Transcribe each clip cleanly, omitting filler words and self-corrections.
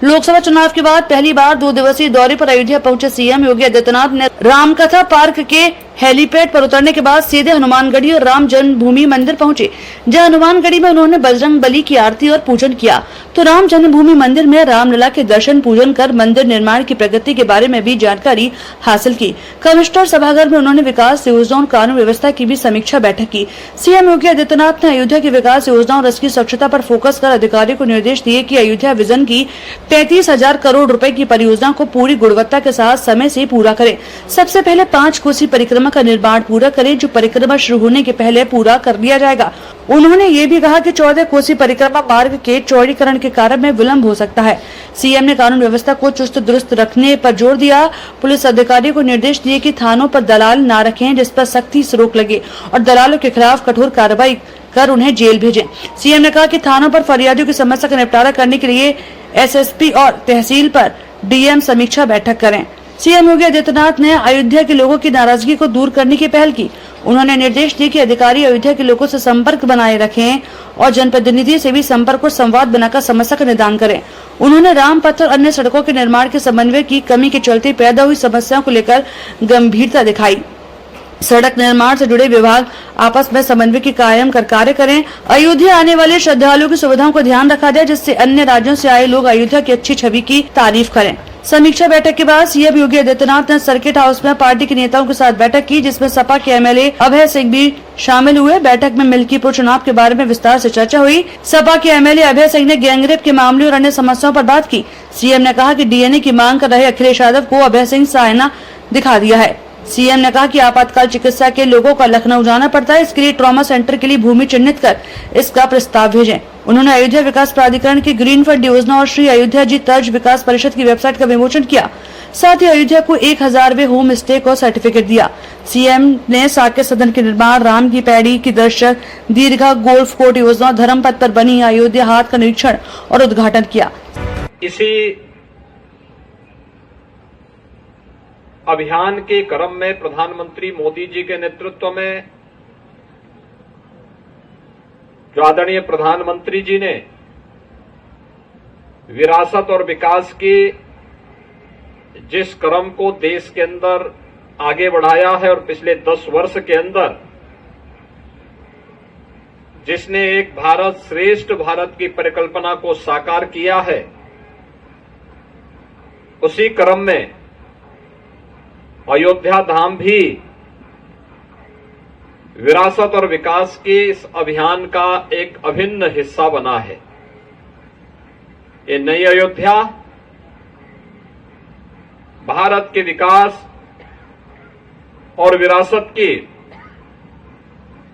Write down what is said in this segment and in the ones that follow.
लोकसभा चुनाव के बाद पहली बार 2 दिवसीय दौरे पर अयोध्या पहुंचे सीएम योगी आदित्यनाथ ने रामकथा पार्क के हेलीपैड पर उतरने के बाद सीधे हनुमानगढ़ी और राम जन्मभूमि मंदिर पहुंचे, जहां हनुमानगढ़ी में उन्होंने बजरंग बली की आरती और पूजन किया, तो राम जन्मभूमि मंदिर में रामलला के दर्शन पूजन कर मंदिर निर्माण की प्रगति के बारे में भी जानकारी हासिल की। कमिश्नर सभागार में उन्होंने विकास योजनाओं और कानून व्यवस्था की भी समीक्षा बैठक की। सीएम योगी आदित्यनाथ ने अयोध्या की विकास योजनाओं और इसकी स्वच्छता पर फोकस कर अधिकारियों को निर्देश दिए कि अयोध्या विजन की 35,000 करोड़ रुपए की परियोजना को पूरी गुणवत्ता के साथ समय से पूरा करें। सबसे पहले 5 कोसी परिक्रमा का निर्माण पूरा करें, जो परिक्रमा शुरू होने के पहले पूरा कर लिया जाएगा। उन्होंने ये भी कहा कि 14 कोसी परिक्रमा मार्ग के चौड़ीकरण के कारण में विलंब हो सकता है। सीएम ने कानून व्यवस्था को चुस्त दुरुस्त रखने पर जोर दिया। पुलिस अधिकारियों को निर्देश दिए कि थानों पर दलाल न रखें, जिस पर सख्ती से रोक लगे, और दलालों के खिलाफ कठोर कार्रवाई कर उन्हें जेल भेजें। सीएम ने कहा कि थानों पर फरियादियों की समस्या का निपटारा करने के लिए एसएसपी और तहसील पर डीएम समीक्षा बैठक करें। सीएम योगी आदित्यनाथ ने अयोध्या के लोगों की नाराजगी को दूर करने की पहल की। उन्होंने निर्देश दिए कि अधिकारी अयोध्या के लोगों से संपर्क बनाए रखें और जनप्रतिनिधि से भी संपर्क और संवाद बनाकर समस्या का निदान करें। उन्होंने राम पथ और अन्य सड़कों के निर्माण के समन्वय की कमी के चलते पैदा हुई समस्याओं को लेकर गंभीरता दिखाई। सड़क निर्माण से जुड़े विभाग आपस में समन्वय की कायम कर कार्य करें। अयोध्या आने वाले श्रद्धालुओं की सुविधाओं को ध्यान रखा जाए, जिससे अन्य राज्यों से आए लोग अयोध्या की अच्छी छवि की तारीफ करें। समीक्षा बैठक के बाद सीएम योगी आदित्यनाथ ने सर्किट हाउस में पार्टी के नेताओं के साथ बैठक की, जिसमें सपा के एमएलए अभय सिंह भी शामिल हुए। बैठक में मिल्कीपुर चुनाव के बारे में विस्तार से चर्चा हुई। सपा के एमएलए अभय सिंह ने गैंगरेप के मामले और अन्य समस्याओं पर बात की। सीएम ने कहा कि डीएनए की मांग कर रहे अखिलेश यादव को अभय सिंह से आईना दिखा दिया है। सीएम ने कहा कि आपातकाल चिकित्सा के लोगों को लखनऊ जाना पड़ता है, इसके लिए ट्रॉमा सेंटर के लिए भूमि चिन्हित कर इसका प्रस्ताव भेजें। उन्होंने अयोध्या विकास प्राधिकरण की ग्रीनफील्ड योजना और श्री अयोध्या जी तर्ज विकास परिषद की वेबसाइट का विमोचन किया। साथ ही अयोध्या को 1000वें होम स्टे को सर्टिफिकेट दिया। सीएम ने साकेत सदन के निर्माण, राम की पैड़ी की दर्शक, दीर्घा गोल्फ कोर्ट योजना, धर्म पथ पर बनी अयोध्या हाट का निरीक्षण और उद्घाटन किया। इसी अभियान के क्रम में प्रधानमंत्री मोदी जी के नेतृत्व में जो आदरणीय प्रधानमंत्री जी ने विरासत और विकास की जिस क्रम को देश के अंदर आगे बढ़ाया है और पिछले 10 वर्ष के अंदर जिसने एक भारत श्रेष्ठ भारत की परिकल्पना को साकार किया है, उसी क्रम में अयोध्या धाम भी विरासत और विकास के इस अभियान का एक अभिन्न हिस्सा बना है। ये नई अयोध्या भारत के विकास और विरासत की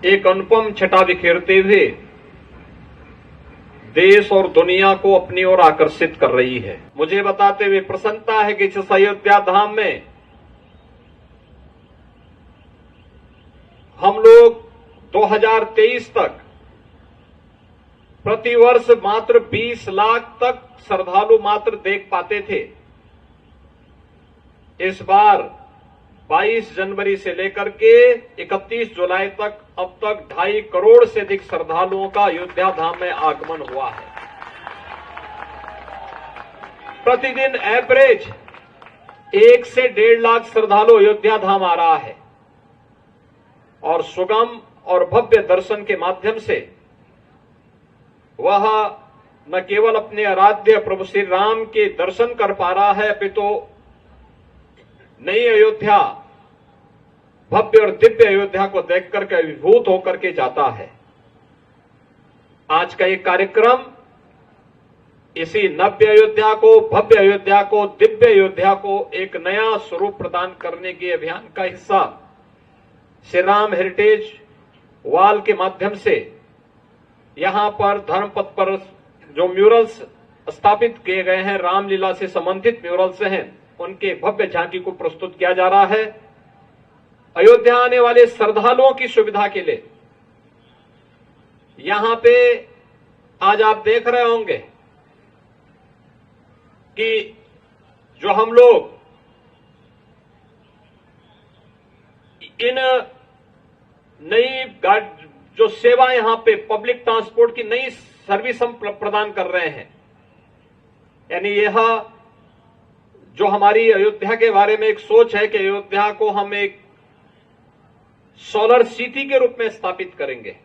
एक अनुपम छटा बिखेरते हुए देश और दुनिया को अपनी ओर आकर्षित कर रही है। मुझे बताते हुए प्रसन्नता है कि इस अयोध्या धाम में हम लोग 2023 तक प्रतिवर्ष मात्र 20 लाख तक श्रद्धालु मात्र देख पाते थे। इस बार 22 जनवरी से लेकर के 31 जुलाई तक अब तक 2.5 करोड़ से अधिक श्रद्धालुओं का अयोध्या धाम में आगमन हुआ है। प्रतिदिन एवरेज 1 से 1.5 लाख श्रद्धालु अयोध्या धाम आ रहा है और सुगम और भव्य दर्शन के माध्यम से वह न केवल अपने आराध्य प्रभु श्री राम के दर्शन कर पा रहा है, अपितु नई अयोध्या, भव्य और दिव्य अयोध्या को देखकर के अभिभूत होकर के जाता है। आज का ये कार्यक्रम इसी नव्य अयोध्या को, भव्य अयोध्या को, दिव्य अयोध्या को एक नया स्वरूप प्रदान करने के अभियान का हिस्सा श्री राम हेरिटेज वॉल के माध्यम से यहां पर धर्मपथ पर जो म्यूरल्स स्थापित किए गए हैं, रामलीला से संबंधित म्यूरल्स हैं, उनके भव्य झांकी को प्रस्तुत किया जा रहा है। अयोध्या आने वाले श्रद्धालुओं की सुविधा के लिए यहां पे आज आप देख रहे होंगे कि जो हम लोग इन नई जो सेवा यहां पे पब्लिक ट्रांसपोर्ट की नई सर्विस हम प्रदान कर रहे हैं, यानी यह जो हमारी अयोध्या के बारे में एक सोच है कि अयोध्या को हम एक सोलर सिटी के रूप में स्थापित करेंगे,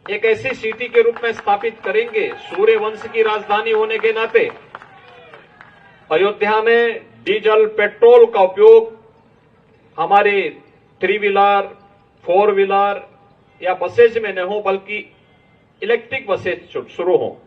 एक ऐसी सिटी के रूप में स्थापित करेंगे, सूर्य वंश की राजधानी होने के नाते अयोध्या में डीजल पेट्रोल का उपयोग हमारे 3 व्हीलर 4 व्हीलर या बसेज में न हो, बल्कि इलेक्ट्रिक बसेज शुरू हो।